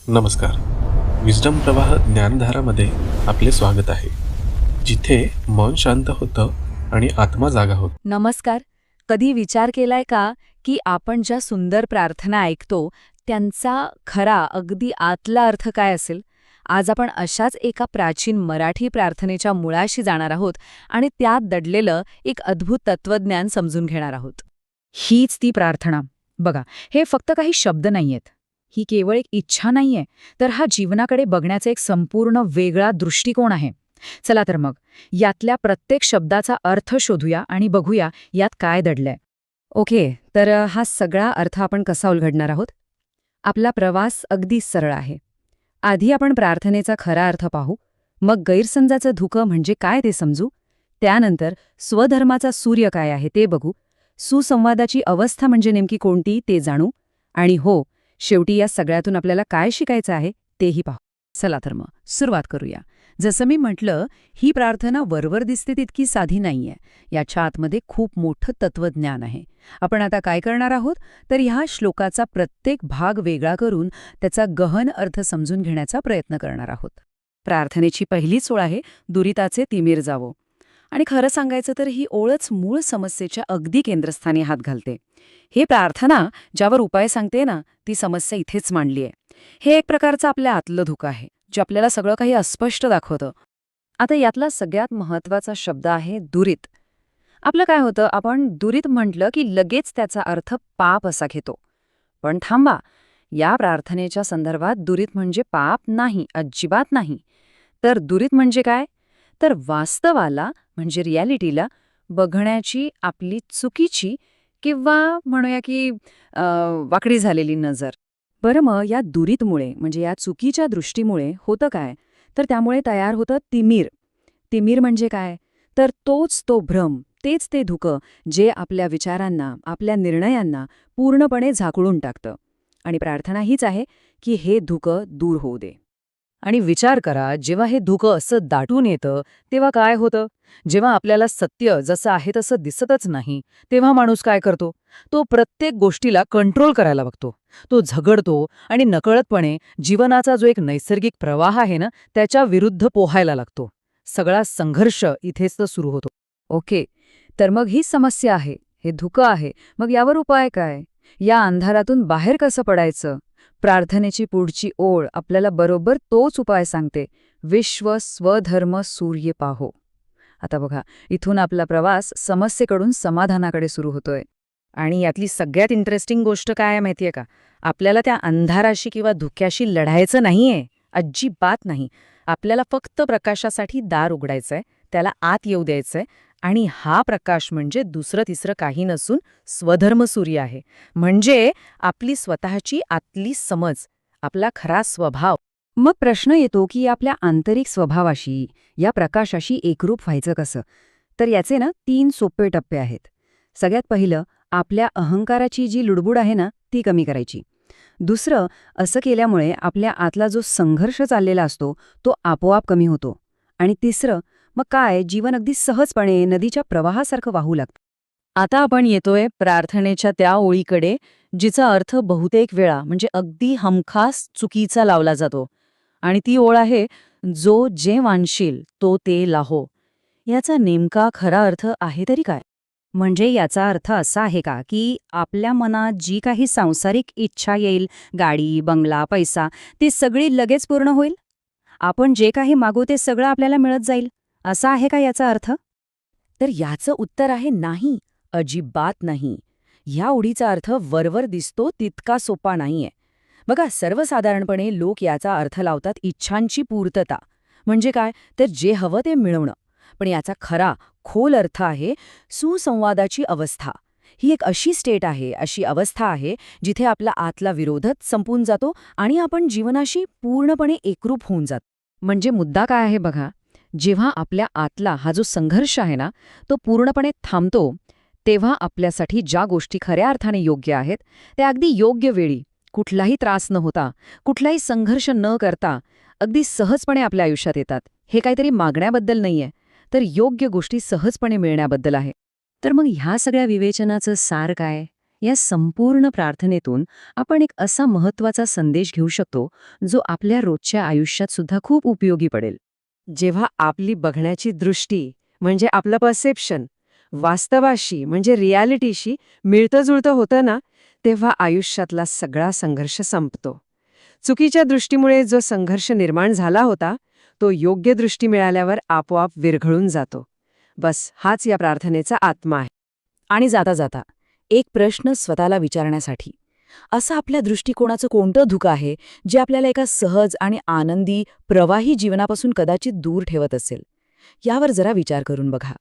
नमस्कार. विस्डम प्रवाह ज्ञानधारामध्ये आपले स्वागत आहे, जिथे मन शांत होतं आणि आत्मा जागा होतो. नमस्कार. कधी विचार केलाय का की आपण ज्या सुंदर प्रार्थना ऐकतो त्यांचा खरा अगदी आतला अर्थ काय असेल? आज आपण अशाच एका प्राचीन मराठी प्रार्थनेच्या मुळाशी जाणार आहोत आणि त्यात दडलेलं एक अद्भुत तत्वज्ञान समजून घेणार आहोत. हीच ती प्रार्थना. बघा, हे फक्त काही शब्द नाहीयेत. ही केवळ एक इच्छा नाहीये, तर हा जीवनाकडे बघण्याचा एक संपूर्ण वेगळा दृष्टिकोन आहे. चला तर मग यातल्या प्रत्येक शब्दाचा अर्थ शोधूया आणि बघूया यात काय दडलंय. ओके, तर हा सगळा अर्थ आपण कसा उलगडणार आहोत? आपला प्रवास अगदी सरळ आहे. आधी आपण प्रार्थनेचा खरा अर्थ पाहू, मग गैरसमजाचं धुकं म्हणजे काय ते समजू, त्यानंतर स्वधर्माचा सूर्य काय आहे ते बघू, सुसंवादाची अवस्था म्हणजे नेमकी कोणती ते जाणू, आणि हो, शेवटी या सगळ्यातून आपल्याला काय शिकायचं आहे तेही पाहू. चला तर मग सुरुवात करूया. जसं मी म्हटलं, ही प्रार्थना वरवर दिसते तितकी साधी नाहीये. याच्या आतमध्ये खूप मोठं तत्वज्ञान आहे. आपण आता काय करणार आहोत, तर ह्या श्लोकाचा प्रत्येक भाग वेगळा करून त्याचा गहन अर्थ समजून घेण्याचा प्रयत्न करणार आहोत. प्रार्थनेची पहिलीच ओळ आहे, दुरिताचे तिमीर जावो. आणि खरं सांगायचं तर ही ओळच मूळ समस्येच्या अगदी केंद्रस्थानी हात घालते. हे प्रार्थना ज्यावर उपाय सांगते ना, ती समस्या इथेच मांडली आहे. हे एक प्रकारचं आपल्या आतलं धुकं आहे, जे आपल्याला सगळं काही अस्पष्ट दाखवतं. आता यातला सगळ्यात महत्त्वाचा शब्द आहे दुरित. आपलं काय होतं, आपण दुरित म्हटलं की लगेच त्याचा अर्थ पाप असा घेतो. पण थांबा, या प्रार्थनेच्या संदर्भात दुरित म्हणजे पाप नाही, अजिबात नाही. तर दुरित म्हणजे काय? तर वास्तवाला म्हणजे रियालिटीला बघण्याची आपली चुकीची किंवा म्हणूया की वाकडी झालेली नजर. बरं, मग या दुरीतमुळे म्हणजे या चुकीच्या दृष्टीमुळे होतं काय? तर त्यामुळे तयार होतं तिमीर. तिमीर म्हणजे काय? तर तोच तो भ्रम, तेच ते धुकं जे आपल्या विचारांना, आपल्या निर्णयांना पूर्णपणे झाकळून टाकतं. आणि प्रार्थना हीच आहे की हे धुकं दूर होऊ दे. आणि विचार करा, जेव्हा हे धुकं असं दाटून येतं तेव्हा काय होतं? जेव्हा आपल्याला सत्य जसं आहे तसं दिसतच नाही, तेव्हा माणूस काय करतो? तो प्रत्येक गोष्टीला कंट्रोल करायला बघतो. तो झगडतो आणि नकळतपणे जीवनाचा जो एक नैसर्गिक प्रवाह आहे ना, त्याच्या विरुद्ध पोहायला लागतो. सगळा संघर्ष इथेच तर सुरू होतो. ओके, तर मग ही समस्या आहे, हे धुकं आहे. मग यावर उपाय काय? या अंधारातून बाहेर कसं पडायचं? प्रार्थनेची पुढची ओळ आपल्याला बरोबर तोच उपाय सांगते. विश्व स्वधर्म सूर्य पाहो. आता बघा, इथून आपला प्रवास समस्येकडून समाधानाकडे सुरू होतोय. आणि यातली सगळ्यात इंटरेस्टिंग गोष्ट काय आहे माहितीये का? आपल्याला त्या अंधाराशी किंवा धुक्याशी लढायचं नाहीये, अजिबात नाही. आपल्याला फक्त प्रकाशासाठी दार उघडायचंय, त्याला आत येऊ द्यायचंय. आणि हा प्रकाश म्हणजे दुसरं तिसरं काही नसून स्वधर्म सूर्य आहे. म्हणजे आपली स्वतःची आतली समज, आपला खरा स्वभाव. मग प्रश्न येतो की आपल्या आंतरिक स्वभावाशी, या प्रकाशाशी एकरूप व्हायचं कसं? तर याचे 3 सोपे टप्पे आहेत. सगळ्यात पहिलं, आपल्या अहंकाराची जी लुडबुड आहे ना, ती कमी करायची. दुसरं, असं केल्यामुळे आपल्या आतला जो संघर्ष चाललेला असतो तो आपोआप कमी होतो. आणि तिसरं, मग काय, जीवन अगदी सहजपणे नदीच्या प्रवाहासारखं वाहू लागतं. आता आपण येतोय प्रार्थनेच्या त्या ओळीकडे, जिचा अर्थ बहुतेक वेळा म्हणजे अगदी हमखास चुकीचा लावला जातो. आणि ती ओळ आहे, जो जे वांशील तो ते लाहो. याचा नेमका खरा अर्थ आहे तरी काय? म्हणजे याचा अर्थ असा आहे का की आपल्या मनात जी काही सांसारिक इच्छा येईल, गाडी, बंगला, पैसा, ती सगळी लगेच पूर्ण होईल? आपण जे काही मागू ते सगळं आपल्याला मिळत जाईल, असा आहे का याचा अर्थ? तर याचं उत्तर आहे नाही, अजिबात नाही. ह्या ओळीचा अर्थ वरवर दिसतो तितका सोपा नाहीये. बघा, सर्वसाधारणपणे लोक याचा अर्थ लावतात इच्छांची पूर्तता. म्हणजे काय, तर जे हवं ते मिळवणं. पण याचा खरा खोल अर्थ आहे सुसंवादाची अवस्था. ही एक अशी स्टेट आहे, अशी अवस्था आहे, जिथे आपला आतला विरोधच संपून जातो आणि आपण जीवनाशी पूर्णपणे एकरूप होऊन जातो. म्हणजे मुद्दा काय आहे बघा, जेव्हा आपल्या आतला हा जो संघर्ष आहे ना, तो पूर्णपणे थांबतो, तेव्हा आपल्यासाठी ज्या गोष्टी खऱ्या अर्थाने योग्य आहेत त्या अगदी योग्य वेळी, कुठलाही त्रास न होता, कुठलाही संघर्ष न करता अगदी सहजपणे आपल्या आयुष्यात येतात. हे काहीतरी मागण्याबद्दल नाहीये, तर योग्य गोष्टी सहजपणे मिळण्याबद्दल आहे. तर मग ह्या सगळ्या विवेचनाचं सार काय? या संपूर्ण प्रार्थनेतून आपण एक असा महत्वाचा संदेश घेऊ शकतो जो आपल्या रोजच्या आयुष्यात सुद्धा खूप उपयोगी पडेल. जेव्हा आपली बघण्याची दृष्टी म्हणजे आपलं परसेप्शन वास्तवाशी म्हणजे रियालिटीशी मिळतं जुळतं होतं ना, तेव्हा आयुष्यातला सगळा संघर्ष संपतो. चुकीच्या दृष्टीमुळे जो संघर्ष निर्माण झाला होता तो योग्य दृष्टी मिळाल्यावर आपोआप विरघळून जातो. बस हाच या प्रार्थनेचा आत्मा आहे. आणि जाता जाता एक प्रश्न स्वतःला विचारण्यासाठी, असं आपल्या दृष्टिकोनाचं कोणतं धुकं आहे जे आपल्याला एका सहज आणि आनंदी प्रवाही जीवनापासून कदाचित दूर ठेवत असेल? यावर जरा विचार करून बघा.